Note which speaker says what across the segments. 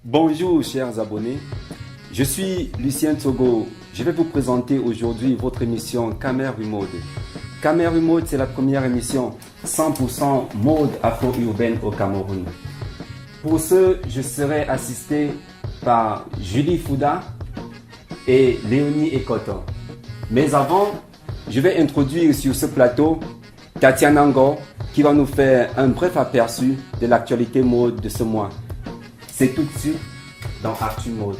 Speaker 1: Bonjour chers abonnés, je suis Lucien Togo. Je vais vous présenter aujourd'hui votre émission Caméra Mode. Caméra Mode, c'est la première émission 100% mode afro-urbaine au Cameroun. Pour ce, je serai assisté par Julie Fouda et Léonie Ekoto. Mais avant, je vais introduire sur ce plateau Tatiana Ngo qui va nous faire un bref aperçu de l'actualité mode de ce mois. C'est tout de suite dans Actu Mode.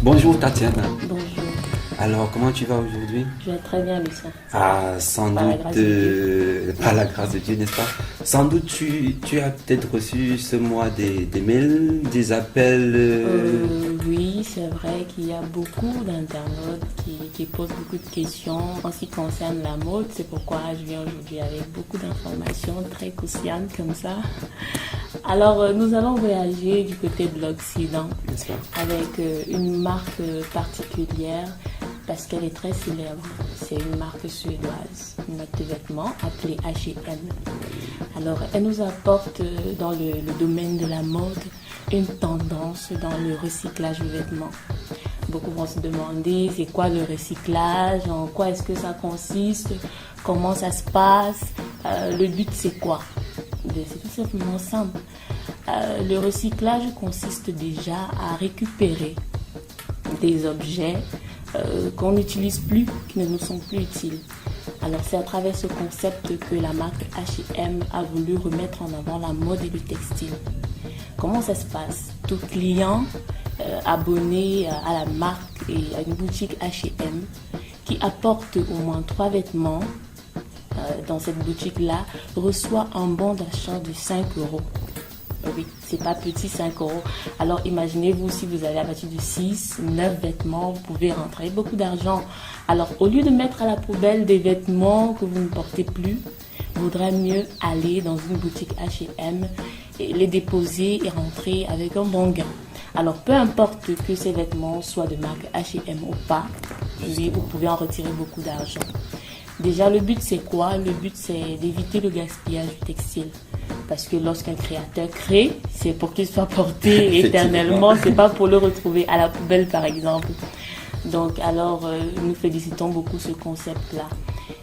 Speaker 1: Bonjour Tatiana.
Speaker 2: Bonjour.
Speaker 1: Alors, comment tu vas aujourd'hui?
Speaker 2: Je vais très bien, Lucien.
Speaker 1: Ah, sans
Speaker 2: Par la
Speaker 1: doute,
Speaker 2: grâce de Dieu.
Speaker 1: par la grâce de Dieu, n'est-ce pas? Sans doute, tu as peut-être reçu ce mois des mails, des appels.
Speaker 2: Oui, c'est vrai qu'il y a beaucoup d'internautes qui posent beaucoup de questions en ce qui concerne la mode. C'est pourquoi je viens aujourd'hui avec beaucoup d'informations très croustillantes comme ça. Alors, nous allons voyager du côté de l'Occident
Speaker 1: N'est-ce pas?
Speaker 2: avec une marque particulière parce qu'elle est très célèbre. C'est une marque suédoise, une marque de vêtements appelée H&M. Alors, elle nous apporte dans le domaine de la mode une tendance dans le recyclage de vêtements. Beaucoup vont se demander c'est quoi le recyclage, en quoi est-ce que ça consiste, comment ça se passe, le but c'est quoi? C'est tout simplement simple. Le recyclage consiste déjà à récupérer des objets qu'on n'utilise plus, qui ne nous sont plus utiles. Alors c'est à travers ce concept que la marque H&M a voulu remettre en avant la mode et le textile. Comment ça se passe? Tout client abonné à la marque et à une boutique H&M qui apporte au moins 3 vêtements dans cette boutique-là reçoit un bon d'achat de 5 euros. Oui, c'est pas petit, 5 euros. Alors imaginez-vous si vous avez à partir de 6, 9 vêtements, vous pouvez rentrer beaucoup d'argent. Alors au lieu de mettre à la poubelle des vêtements que vous ne portez plus, il vaudrait mieux aller dans une boutique H&M et les déposer et rentrer avec un bon gain. Alors peu importe que ces vêtements soient de marque H&M ou pas, oui, vous pouvez en retirer beaucoup d'argent. Déjà, le but c'est quoi? Le but c'est d'éviter le gaspillage du textile. Parce que lorsqu'un créateur crée, c'est pour qu'il soit porté éternellement, c'est pas pour le retrouver à la poubelle par exemple. Donc alors, nous félicitons beaucoup ce concept-là.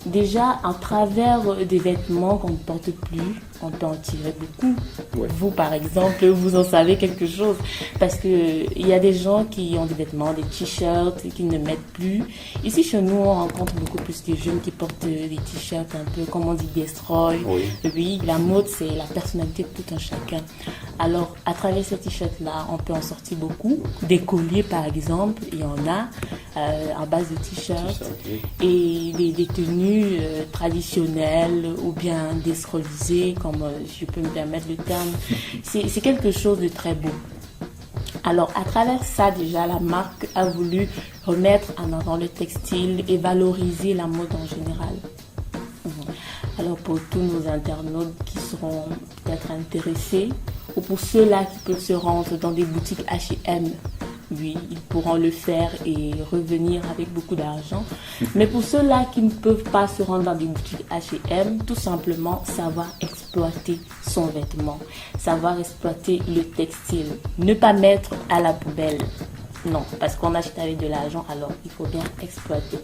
Speaker 2: Déjà, à travers des vêtements qu'on ne porte plus, on peut en tirer beaucoup.
Speaker 1: Ouais.
Speaker 2: Vous, par exemple, vous en savez quelque chose. Parce qu'il y a des gens qui ont des vêtements, des t-shirts, qu'ils ne mettent plus. Ici, chez nous, on rencontre beaucoup plus de jeunes qui portent des t-shirts un peu, comme on dit, destroy.
Speaker 1: Oui.
Speaker 2: Oui, la mode, c'est la personnalité de tout un chacun. Alors, à travers ces t-shirts-là, on peut en sortir beaucoup. Des colliers, par exemple, il y en a à base de t-shirts. Et des tenues traditionnelles ou bien descrollisées, comme je peux me permettre le terme. C'est quelque chose de très beau. Alors, à travers ça, déjà, la marque a voulu remettre en avant le textile et valoriser la mode en général. Alors, pour tous nos internautes qui seront peut-être intéressés, ou pour ceux-là qui peuvent se rendre dans des boutiques H&M, oui, ils pourront le faire et revenir avec beaucoup d'argent. Mais pour ceux-là qui ne peuvent pas se rendre dans des boutiques H&M, tout simplement savoir exploiter son vêtement, savoir exploiter le textile, ne pas mettre à la poubelle. Non, parce qu'on achète avec de l'argent, alors il faut bien exploiter.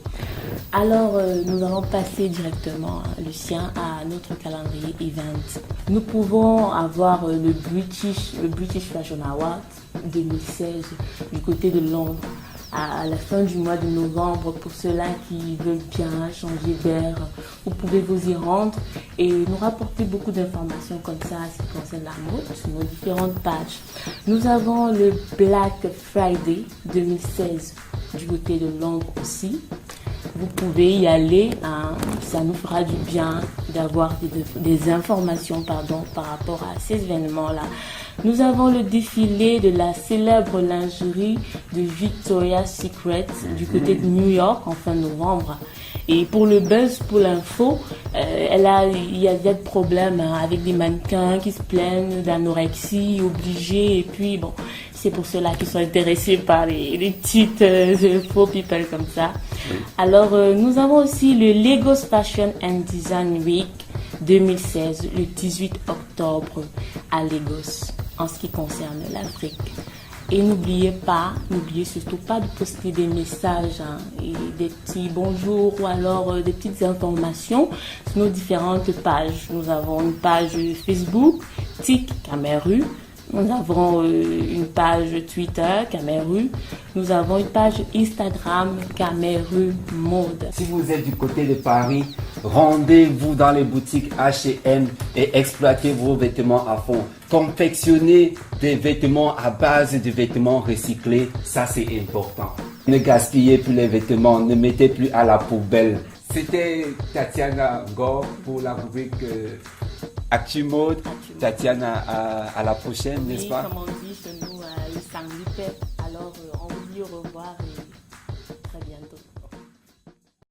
Speaker 2: Alors, nous allons passer directement, Lucien, à notre calendrier event. Nous pouvons avoir le British Fashion Awards 2016 du côté de Londres à la fin du mois de novembre. Pour ceux-là qui veulent bien changer d'air, vous pouvez vous y rendre et nous rapporter beaucoup d'informations comme ça en ce qui concerne la mode sur nos différentes pages. Nous avons le Black Friday 2016 du côté de Londres aussi. Vous pouvez y aller, hein, ça nous fera du bien d'avoir des informations par rapport à ces événements-là. Nous avons le défilé de la célèbre lingerie de Victoria's Secret du côté de New York en fin novembre. Et pour le buzz, pour l'info, il y a des problèmes avec des mannequins qui se plaignent d'anorexie obligée. Et puis, bon, c'est pour ceux-là qui sont intéressés par les petites faux people comme ça. Oui. Alors, nous avons aussi le Lagos Fashion and Design Week 2016, le 18 octobre à Lagos, en ce qui concerne l'Afrique. Et n'oubliez surtout pas de poster des messages et des petits bonjours ou alors des petites informations sur nos différentes pages. Nous avons une page Facebook, TIC Cameru. Nous avons une page Twitter, Cameru. Nous avons une page Instagram, Cameru Mode.
Speaker 1: Si vous êtes du côté de Paris, rendez-vous dans les boutiques H&M et exploitez vos vêtements à fond. Confectionnez des vêtements à base de vêtements recyclés, ça c'est important. Ne gaspillez plus les vêtements, ne mettez plus à la poubelle. C'était Tatiana Ngor pour la rubrique Actu Mode. Tatiana, à la prochaine, n'est-ce pas?
Speaker 2: Comme on dit chez nous, le sang du peuple. Alors, on vous dit au revoir.